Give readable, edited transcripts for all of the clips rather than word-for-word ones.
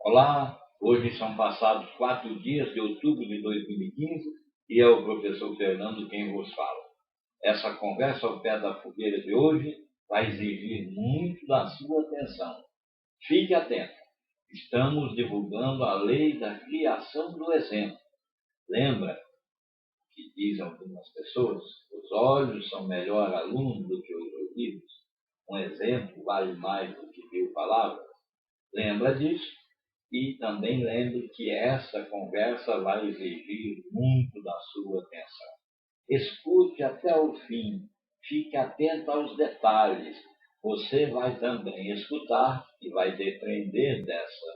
Olá, hoje são passados 4 dias de outubro de 2015 e é o professor Fernando quem vos fala. Essa conversa ao pé da fogueira de hoje vai exigir muito da sua atenção. Fique atento, estamos divulgando a lei da criação do exemplo. Lembra que dizem algumas pessoas, os olhos são melhor aluno do que os ouvidos? Um exemplo vale mais do que 1000 palavras. Lembra disso? E também lembre que essa conversa vai exigir muito da sua atenção. Escute até o fim, fique atento aos detalhes. Você vai também escutar e vai depreender dessa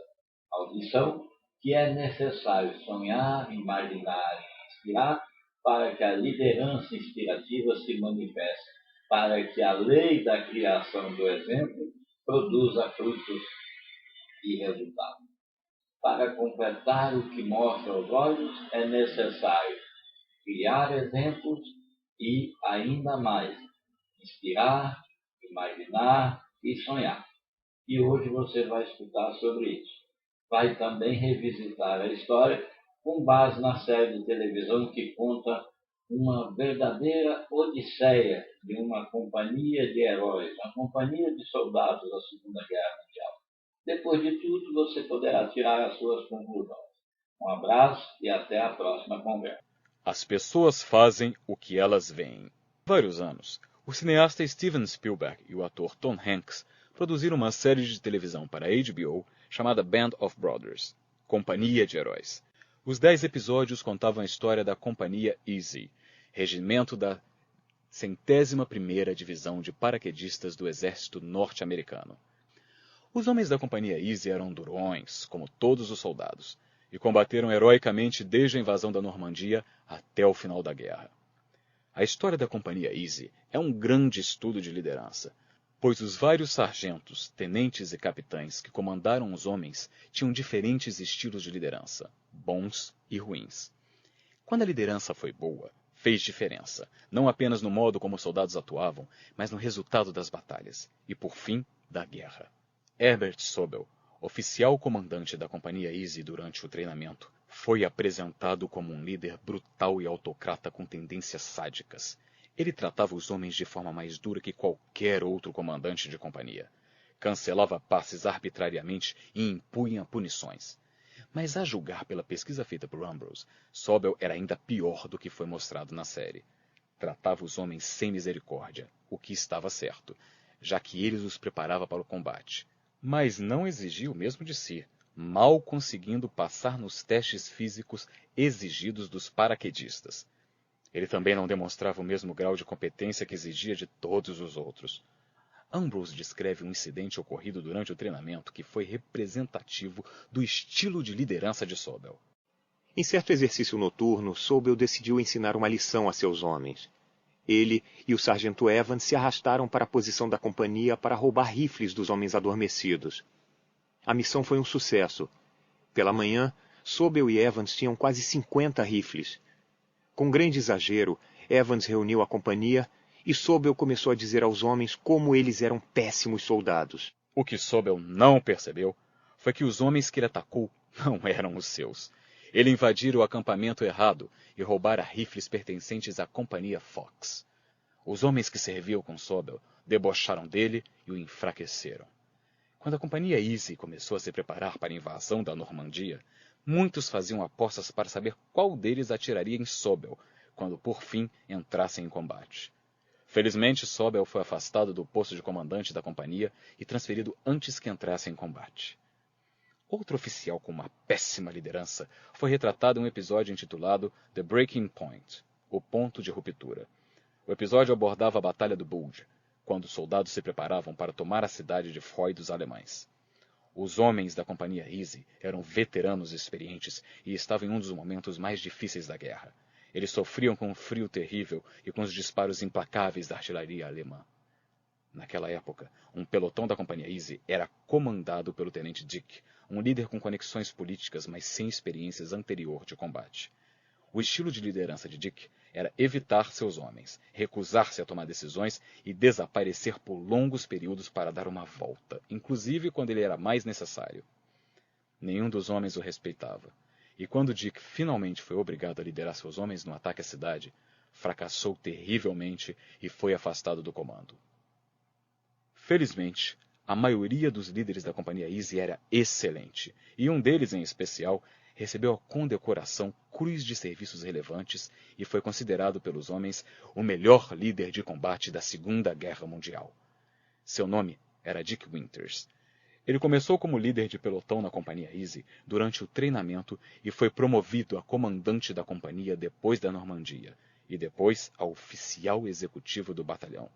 audição que é necessário sonhar, imaginar e inspirar para que a liderança inspirativa se manifeste, para que a lei da criação do exemplo produza frutos e resultados. Para completar o que mostra aos olhos, é necessário criar exemplos e, ainda mais, inspirar, imaginar e sonhar. E hoje você vai escutar sobre isso. Vai também revisitar a história com base na série de televisão que conta uma verdadeira odisseia de uma companhia de heróis, uma companhia de soldados da Segunda Guerra Mundial. Depois de tudo, você poderá tirar as suas conclusões. Um abraço e até a próxima conversa. As pessoas fazem o que elas veem. Há vários anos, o cineasta Steven Spielberg e o ator Tom Hanks produziram uma série de televisão para a HBO chamada Band of Brothers, Companhia de Heróis. Os 10 episódios contavam a história da Companhia Easy, regimento da 101ª Divisão de Paraquedistas do Exército Norte-Americano. Os homens da Companhia Easy eram durões, como todos os soldados, e combateram heroicamente desde a invasão da Normandia até o final da guerra. A história da Companhia Easy é um grande estudo de liderança, pois os vários sargentos, tenentes e capitães que comandaram os homens tinham diferentes estilos de liderança, bons e ruins. Quando a liderança foi boa, fez diferença, não apenas no modo como os soldados atuavam, mas no resultado das batalhas e, por fim, da guerra. Herbert Sobel, oficial comandante da Companhia Easy durante o treinamento, foi apresentado como um líder brutal e autocrata com tendências sádicas. Ele tratava os homens de forma mais dura que qualquer outro comandante de companhia. Cancelava passes arbitrariamente e impunha punições. Mas a julgar pela pesquisa feita por Ambrose, Sobel era ainda pior do que foi mostrado na série. Tratava os homens sem misericórdia, o que estava certo, já que ele os preparava para o combate. Mas não exigia o mesmo de si, mal conseguindo passar nos testes físicos exigidos dos paraquedistas. Ele também não demonstrava o mesmo grau de competência que exigia de todos os outros. Ambrose descreve um incidente ocorrido durante o treinamento que foi representativo do estilo de liderança de Sobel. Em certo exercício noturno, Sobel decidiu ensinar uma lição a seus homens. Ele e o sargento Evans se arrastaram para a posição da companhia para roubar rifles dos homens adormecidos. A missão foi um sucesso. Pela manhã, Sobel e Evans tinham quase 50 rifles. Com grande exagero, Evans reuniu a companhia e Sobel começou a dizer aos homens como eles eram péssimos soldados. O que Sobel não percebeu foi que os homens que ele atacou não eram os seus. Ele invadira o acampamento errado e roubara rifles pertencentes à Companhia Fox. Os homens que serviam com Sobel debocharam dele e o enfraqueceram. Quando a Companhia Easy começou a se preparar para a invasão da Normandia, muitos faziam apostas para saber qual deles atiraria em Sobel, quando por fim entrassem em combate. Felizmente, Sobel foi afastado do posto de comandante da companhia e transferido antes que entrasse em combate. Outro oficial com uma péssima liderança foi retratado em um episódio intitulado The Breaking Point, o ponto de ruptura. O episódio abordava a Batalha do Bulge, quando os soldados se preparavam para tomar a cidade de Foy dos alemães. Os homens da Companhia Easy eram veteranos experientes e estavam em um dos momentos mais difíceis da guerra. Eles sofriam com um frio terrível e com os disparos implacáveis da artilharia alemã. Naquela época, um pelotão da Companhia Easy era comandado pelo tenente Dick, um líder com conexões políticas, mas sem experiências anterior de combate. O estilo de liderança de Dick era evitar seus homens, recusar-se a tomar decisões e desaparecer por longos períodos para dar uma volta, inclusive quando ele era mais necessário. Nenhum dos homens o respeitava. E quando Dick finalmente foi obrigado a liderar seus homens no ataque à cidade, fracassou terrivelmente e foi afastado do comando. Felizmente, a maioria dos líderes da Companhia Easy era excelente, e um deles, em especial, recebeu a condecoração Cruz de Serviços Relevantes e foi considerado pelos homens o melhor líder de combate da Segunda Guerra Mundial. Seu nome era Dick Winters. Ele começou como líder de pelotão na Companhia Easy durante o treinamento e foi promovido a comandante da companhia depois da Normandia, e depois a oficial executivo do batalhão.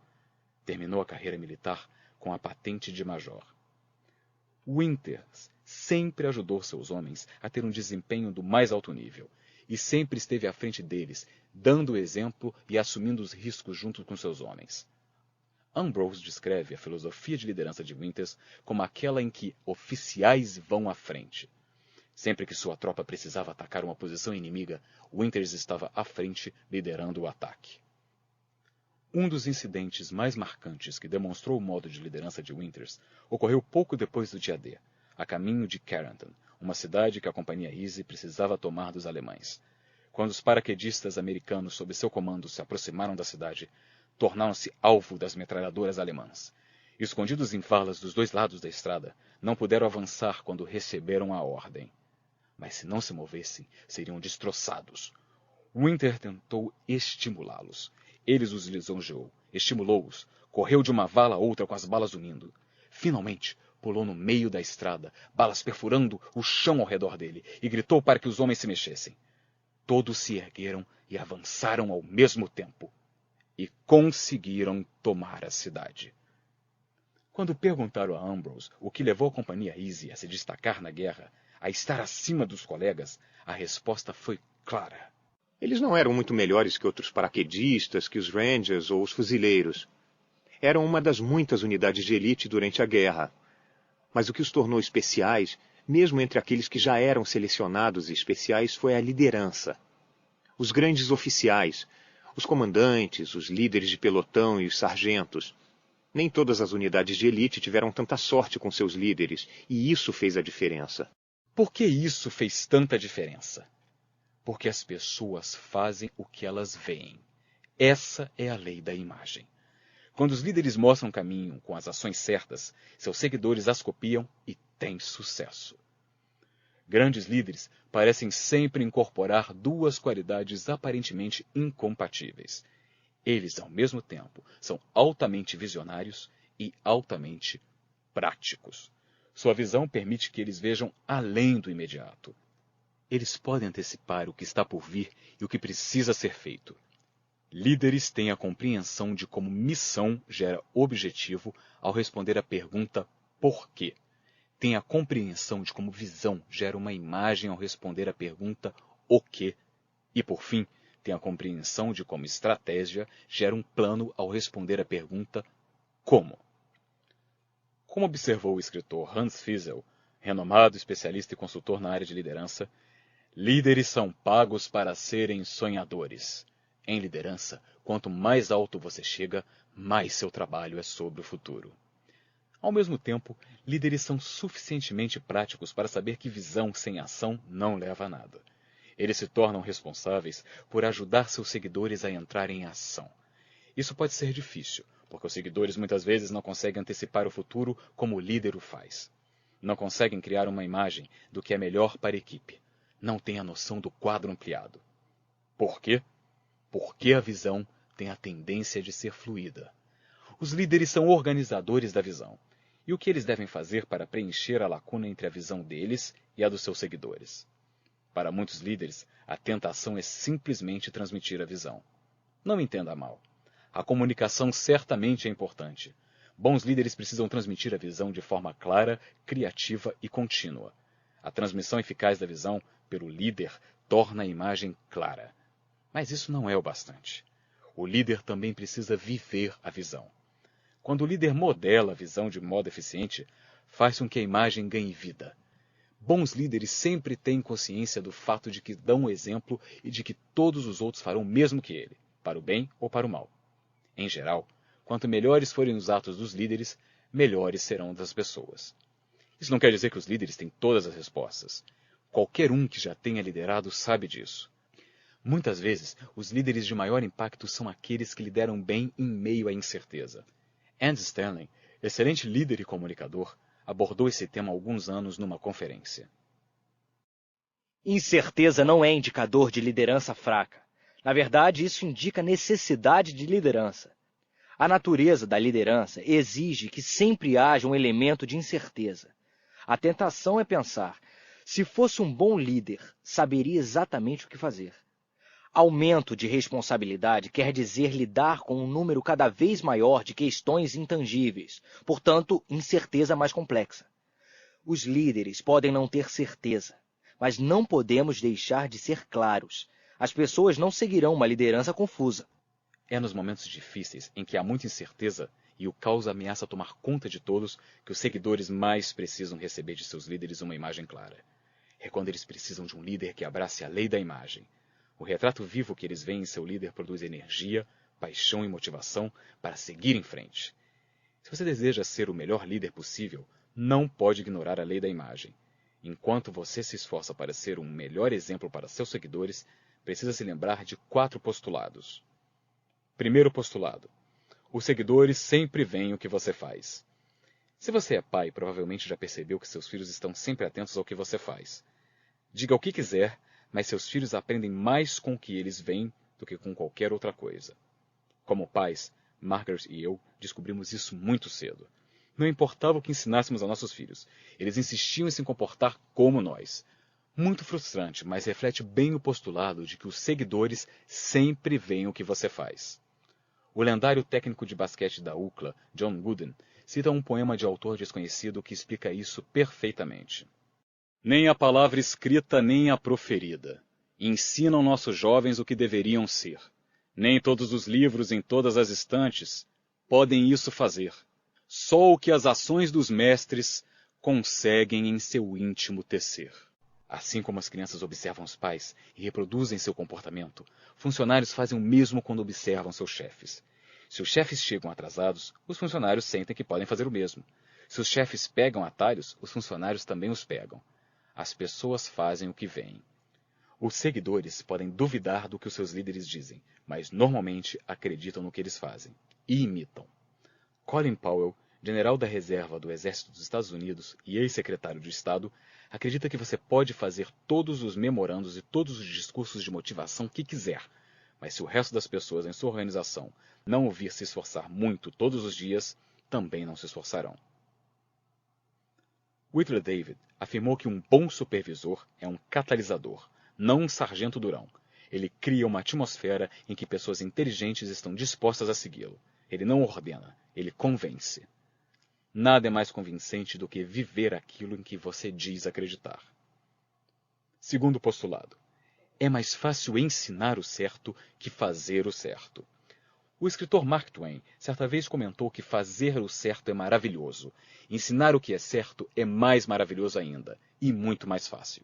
Terminou a carreira militar com a patente de major. Winters sempre ajudou seus homens a ter um desempenho do mais alto nível, e sempre esteve à frente deles, dando o exemplo e assumindo os riscos junto com seus homens. Ambrose descreve a filosofia de liderança de Winters como aquela em que oficiais vão à frente. Sempre que sua tropa precisava atacar uma posição inimiga, Winters estava à frente, liderando o ataque. Um dos incidentes mais marcantes que demonstrou o modo de liderança de Winters ocorreu pouco depois do dia D, a caminho de Carrington, uma cidade que a Companhia Easy precisava tomar dos alemães. Quando os paraquedistas americanos sob seu comando se aproximaram da cidade, tornaram-se alvo das metralhadoras alemãs. Escondidos em valas dos dois lados da estrada, não puderam avançar quando receberam a ordem. Mas se não se movessem, seriam destroçados. Winters tentou estimulá-los. Ele os lisonjeou, estimulou-os, correu de uma vala a outra com as balas unindo. Finalmente, pulou no meio da estrada, balas perfurando o chão ao redor dele, e gritou para que os homens se mexessem. Todos se ergueram e avançaram ao mesmo tempo. E conseguiram tomar a cidade. Quando perguntaram a Ambrose o que levou a Companhia Easy a se destacar na guerra, a estar acima dos colegas, a resposta foi clara. Eles não eram muito melhores que outros paraquedistas, que os Rangers ou os fuzileiros. Eram uma das muitas unidades de elite durante a guerra. Mas o que os tornou especiais, mesmo entre aqueles que já eram selecionados e especiais, foi a liderança. Os grandes oficiais, os comandantes, os líderes de pelotão e os sargentos. Nem todas as unidades de elite tiveram tanta sorte com seus líderes, e isso fez a diferença. Por que isso fez tanta diferença? Porque as pessoas fazem o que elas veem. Essa é a lei da imagem. Quando os líderes mostram caminho com as ações certas, seus seguidores as copiam e têm sucesso. Grandes líderes parecem sempre incorporar duas qualidades aparentemente incompatíveis. Eles, ao mesmo tempo, são altamente visionários e altamente práticos. Sua visão permite que eles vejam além do imediato. Eles podem antecipar o que está por vir e o que precisa ser feito. Líderes têm a compreensão de como missão gera objetivo ao responder à pergunta por quê. Têm a compreensão de como visão gera uma imagem ao responder à pergunta o quê. E, por fim, têm a compreensão de como estratégia gera um plano ao responder à pergunta como. Como observou o escritor Hans Fiesel, renomado especialista e consultor na área de liderança, líderes são pagos para serem sonhadores. Em liderança, quanto mais alto você chega, mais seu trabalho é sobre o futuro. Ao mesmo tempo, líderes são suficientemente práticos para saber que visão sem ação não leva a nada. Eles se tornam responsáveis por ajudar seus seguidores a entrarem em ação. Isso pode ser difícil, porque os seguidores muitas vezes não conseguem antecipar o futuro como o líder o faz. Não conseguem criar uma imagem do que é melhor para a equipe. Não têm a noção do quadro ampliado. Por quê? Porque a visão tem a tendência de ser fluida. Os líderes são organizadores da visão. E o que eles devem fazer para preencher a lacuna entre a visão deles e a dos seus seguidores? Para muitos líderes, a tentação é simplesmente transmitir a visão. Não me entenda mal. A comunicação certamente é importante. Bons líderes precisam transmitir a visão de forma clara, criativa e contínua. A transmissão eficaz da visão pelo líder torna a imagem clara. Mas isso não é o bastante. O líder também precisa viver a visão. Quando o líder modela a visão de modo eficiente, faz com que a imagem ganhe vida. Bons líderes sempre têm consciência do fato de que dão o exemplo e de que todos os outros farão o mesmo que ele, para o bem ou para o mal. Em geral, quanto melhores forem os atos dos líderes, melhores serão das pessoas. Isso não quer dizer que os líderes têm todas as respostas. Qualquer um que já tenha liderado sabe disso. Muitas vezes, os líderes de maior impacto são aqueles que lideram bem em meio à incerteza. Andy Stanley, excelente líder e comunicador, abordou esse tema há alguns anos numa conferência. Incerteza não é indicador de liderança fraca. Na verdade, isso indica necessidade de liderança. A natureza da liderança exige que sempre haja um elemento de incerteza. A tentação é pensar, se fosse um bom líder, saberia exatamente o que fazer. Aumento de responsabilidade quer dizer lidar com um número cada vez maior de questões intangíveis, portanto, incerteza mais complexa. Os líderes podem não ter certeza, mas não podemos deixar de ser claros. As pessoas não seguirão uma liderança confusa. É nos momentos difíceis em que há muita incerteza e o caos ameaça tomar conta de todos que os seguidores mais precisam receber de seus líderes uma imagem clara. É quando eles precisam de um líder que abrace a lei da imagem. O retrato vivo que eles veem em seu líder produz energia, paixão e motivação para seguir em frente. Se você deseja ser o melhor líder possível, não pode ignorar a lei da imagem. Enquanto você se esforça para ser um melhor exemplo para seus seguidores, precisa se lembrar de 4 postulados. Primeiro postulado: os seguidores sempre veem o que você faz. Se você é pai, provavelmente já percebeu que seus filhos estão sempre atentos ao que você faz. Diga o que quiser, mas seus filhos aprendem mais com o que eles veem do que com qualquer outra coisa. Como pais, Margaret e eu descobrimos isso muito cedo. Não importava o que ensinássemos a nossos filhos, eles insistiam em se comportar como nós. Muito frustrante, mas reflete bem o postulado de que os seguidores sempre veem o que você faz. O lendário técnico de basquete da UCLA, John Wooden, cita um poema de autor desconhecido que explica isso perfeitamente. Nem a palavra escrita nem a proferida ensinam nossos jovens o que deveriam ser. Nem todos os livros em todas as estantes podem isso fazer. Só o que as ações dos mestres conseguem em seu íntimo tecer. Assim como as crianças observam os pais e reproduzem seu comportamento, funcionários fazem o mesmo quando observam seus chefes. Se os chefes chegam atrasados, os funcionários sentem que podem fazer o mesmo. Se os chefes pegam atalhos, os funcionários também os pegam. As pessoas fazem o que veem. Os seguidores podem duvidar do que os seus líderes dizem, mas normalmente acreditam no que eles fazem e imitam. Colin Powell, general da reserva do Exército dos Estados Unidos e ex-secretário de Estado, acredita que você pode fazer todos os memorandos e todos os discursos de motivação que quiser, mas se o resto das pessoas em sua organização não o vir se esforçar muito todos os dias, também não se esforçarão. Whitler David afirmou que um bom supervisor é um catalisador, não um sargento durão. Ele cria uma atmosfera em que pessoas inteligentes estão dispostas a segui-lo. Ele não ordena, ele convence. Nada é mais convincente do que viver aquilo em que você diz acreditar. Segundo postulado: é mais fácil ensinar o certo que fazer o certo. O escritor Mark Twain certa vez comentou que fazer o certo é maravilhoso. Ensinar o que é certo é mais maravilhoso ainda, e muito mais fácil.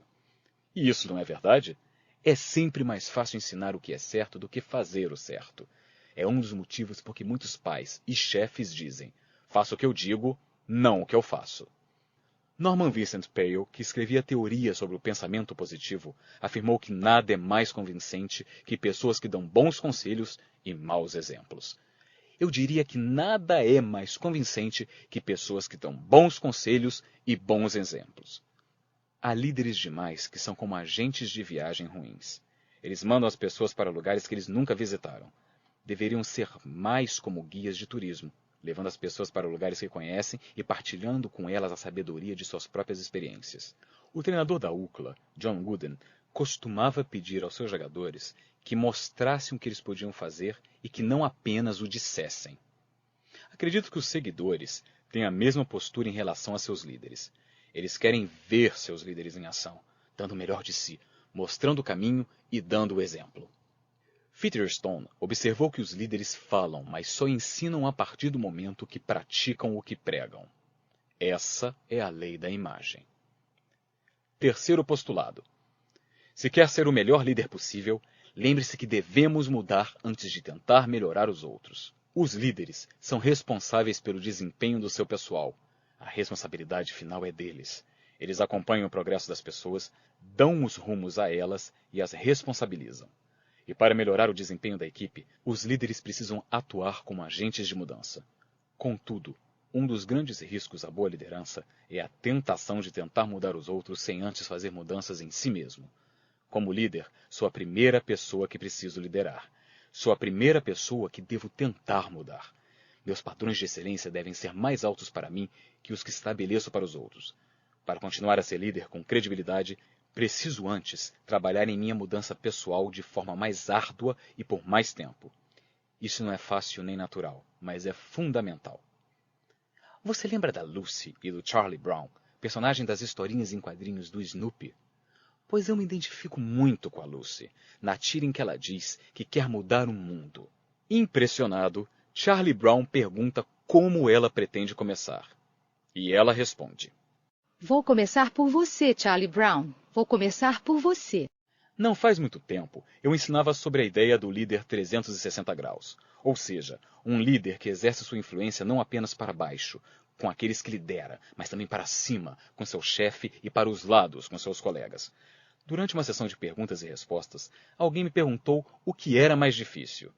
E isso não é verdade? É sempre mais fácil ensinar o que é certo do que fazer o certo. É um dos motivos por que muitos pais e chefes dizem: faço o que eu digo, não o que eu faço. Norman Vincent Peale, que escrevia teorias sobre o pensamento positivo, afirmou que nada é mais convincente que pessoas que dão bons conselhos e maus exemplos. Eu diria que nada é mais convincente que pessoas que dão bons conselhos e bons exemplos. Há líderes demais que são como agentes de viagem ruins. Eles mandam as pessoas para lugares que eles nunca visitaram. Deveriam ser mais como guias de turismo, levando as pessoas para lugares que conhecem e partilhando com elas a sabedoria de suas próprias experiências. O treinador da UCLA, John Wooden, costumava pedir aos seus jogadores que mostrassem o que eles podiam fazer e que não apenas o dissessem. Acredito que os seguidores têm a mesma postura em relação a seus líderes. Eles querem ver seus líderes em ação, dando o melhor de si, mostrando o caminho e dando o exemplo. Featherstone observou que os líderes falam, mas só ensinam a partir do momento que praticam o que pregam. Essa é a lei da imagem. Terceiro postulado: se quer ser o melhor líder possível, lembre-se que devemos mudar antes de tentar melhorar os outros. Os líderes são responsáveis pelo desempenho do seu pessoal, A responsabilidade final é deles. Eles acompanham o progresso das pessoas, dão os rumos a elas e as responsabilizam. E para melhorar o desempenho da equipe, os líderes precisam atuar como agentes de mudança. Contudo, um dos grandes riscos à boa liderança é a tentação de tentar mudar os outros sem antes fazer mudanças em si mesmo. Como líder, sou a primeira pessoa que preciso liderar. Sou a primeira pessoa que devo tentar mudar. Meus padrões de excelência devem ser mais altos para mim que os que estabeleço para os outros. Para continuar a ser líder com credibilidade, preciso antes trabalhar em minha mudança pessoal de forma mais árdua e por mais tempo. Isso não é fácil nem natural, mas é fundamental. Você lembra da Lucy e do Charlie Brown, personagem das historinhas em quadrinhos do Snoopy? Pois eu me identifico muito com a Lucy, na tira em que ela diz que quer mudar o mundo. Impressionado, Charlie Brown pergunta como ela pretende começar. E ela responde: Vou começar por você, Charlie Brown. Vou começar por você. Não faz muito tempo, eu ensinava sobre a ideia do líder 360 graus, ou seja, um líder que exerce sua influência não apenas para baixo, com aqueles que lidera, mas também para cima, com seu chefe, e para os lados, com seus colegas. Durante uma sessão de perguntas e respostas, alguém me perguntou o que era mais difícil: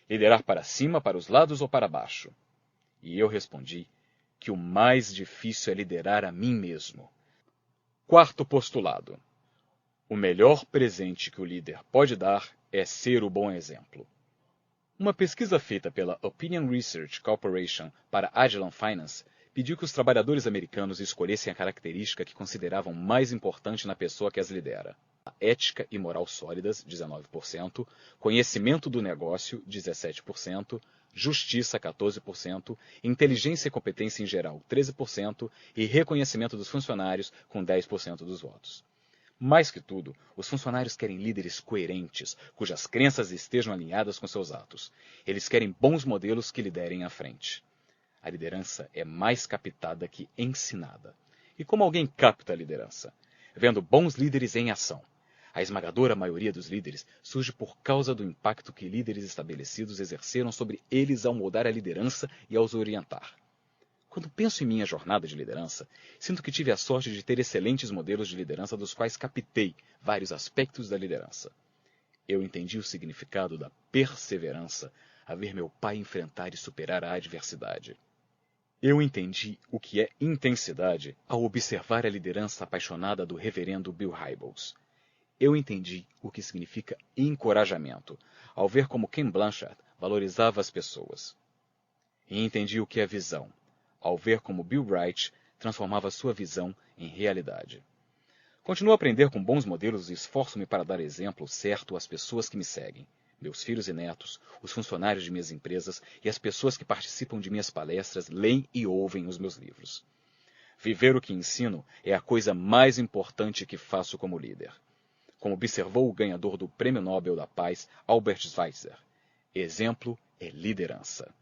liderar para cima, para os lados ou para baixo? E eu respondi que o mais difícil é liderar a mim mesmo. Quarto postulado: o melhor presente que o líder pode dar é ser o bom exemplo. Uma pesquisa feita pela Opinion Research Corporation para Agilent Finance pediu que os trabalhadores americanos escolhessem a característica que consideravam mais importante na pessoa que as lidera: a ética e moral sólidas, 19%, conhecimento do negócio, 17%, justiça, 14%, inteligência e competência em geral, 13%, e reconhecimento dos funcionários, com 10% dos votos. Mais que tudo, os funcionários querem líderes coerentes, cujas crenças estejam alinhadas com seus atos. Eles querem bons modelos que liderem à frente. A liderança é mais captada que ensinada. E como alguém capta a liderança? Vendo bons líderes em ação. A esmagadora maioria dos líderes surge por causa do impacto que líderes estabelecidos exerceram sobre eles ao moldar a liderança e aos orientar. Quando penso em minha jornada de liderança, sinto que tive a sorte de ter excelentes modelos de liderança dos quais captei vários aspectos da liderança. Eu entendi o significado da perseverança a ver meu pai enfrentar e superar a adversidade. Eu entendi o que é intensidade ao observar a liderança apaixonada do reverendo Bill Hybels. Eu entendi o que significa encorajamento ao ver como Ken Blanchard valorizava as pessoas. E entendi o que é visão ao ver como Bill Bright transformava sua visão em realidade. Continuo a aprender com bons modelos e esforço-me para dar exemplo certo às pessoas que me seguem, meus filhos e netos, os funcionários de minhas empresas e as pessoas que participam de minhas palestras, leem e ouvem os meus livros. Viver o que ensino é a coisa mais importante que faço como líder. Como observou o ganhador do Prêmio Nobel da Paz, Albert Schweitzer, exemplo é liderança.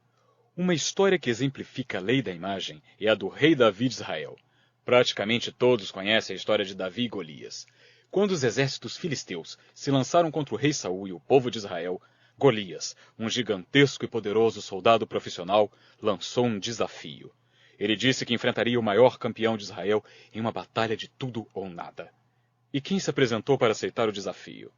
Uma história que exemplifica a lei da imagem é a do rei Davi de Israel. Praticamente todos conhecem a história de Davi e Golias. Quando os exércitos filisteus se lançaram contra o rei Saul e o povo de Israel, Golias, um gigantesco e poderoso soldado profissional, lançou um desafio. Ele disse que enfrentaria o maior campeão de Israel em uma batalha de tudo ou nada. E quem se apresentou para aceitar o desafio?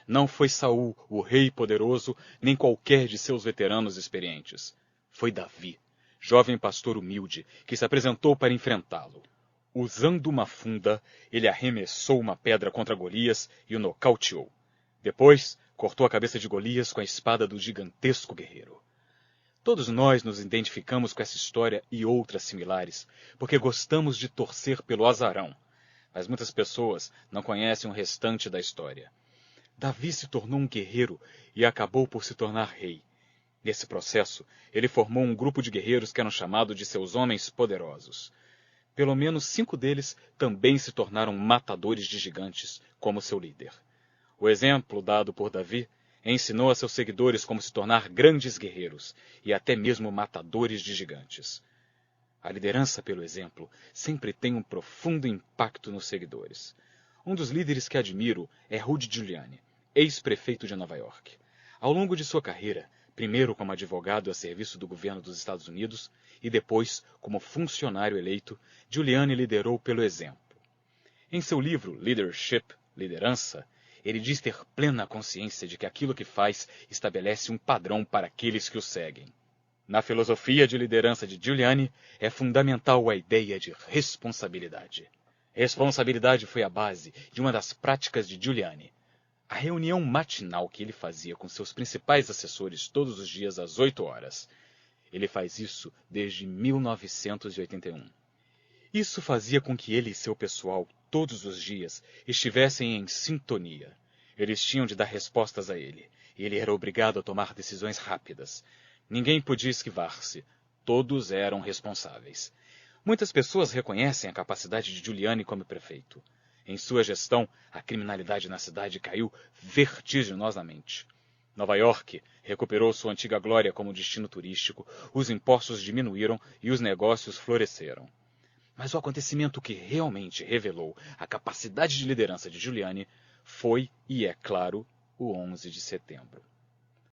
Não foi Saul, o rei poderoso, nem qualquer de seus veteranos experientes. Foi Davi, jovem pastor humilde, que se apresentou para enfrentá-lo. Usando uma funda, ele arremessou uma pedra contra Golias e o nocauteou. Depois, cortou a cabeça de Golias com a espada do gigantesco guerreiro. Todos nós nos identificamos com essa história e outras similares, porque gostamos de torcer pelo azarão. Mas muitas pessoas não conhecem o restante da história. Davi se tornou um guerreiro e acabou por se tornar rei. Nesse processo, ele formou um grupo de guerreiros que eram chamados de seus homens poderosos. Pelo menos 5 deles também se tornaram matadores de gigantes, como seu líder. O exemplo dado por Davi ensinou a seus seguidores como se tornar grandes guerreiros e até mesmo matadores de gigantes. A liderança pelo exemplo sempre tem um profundo impacto nos seguidores. Um dos líderes que admiro é Rudy Giuliani, ex-prefeito de Nova York. Ao longo de sua carreira, primeiro como advogado a serviço do governo dos Estados Unidos e depois como funcionário eleito, Giuliani liderou pelo exemplo. Em seu livro Leadership, Liderança, ele diz ter plena consciência de que aquilo que faz estabelece um padrão para aqueles que o seguem. Na filosofia de liderança de Giuliani, é fundamental a ideia de responsabilidade. Responsabilidade foi a base de uma das práticas de Giuliani. A reunião matinal que ele fazia com seus principais assessores todos os dias às 8 horas. Ele faz isso desde 1981. Isso fazia com que ele e seu pessoal, todos os dias, estivessem em sintonia. Eles tinham de dar respostas a ele, e ele era obrigado a tomar decisões rápidas. Ninguém podia esquivar-se. Todos eram responsáveis. Muitas pessoas reconhecem a capacidade de Giuliani como prefeito. Em sua gestão, a criminalidade na cidade caiu vertiginosamente. Nova York recuperou sua antiga glória como destino turístico, os impostos diminuíram e os negócios floresceram. Mas o acontecimento que realmente revelou a capacidade de liderança de Giuliani foi, e é claro, o 11 de setembro.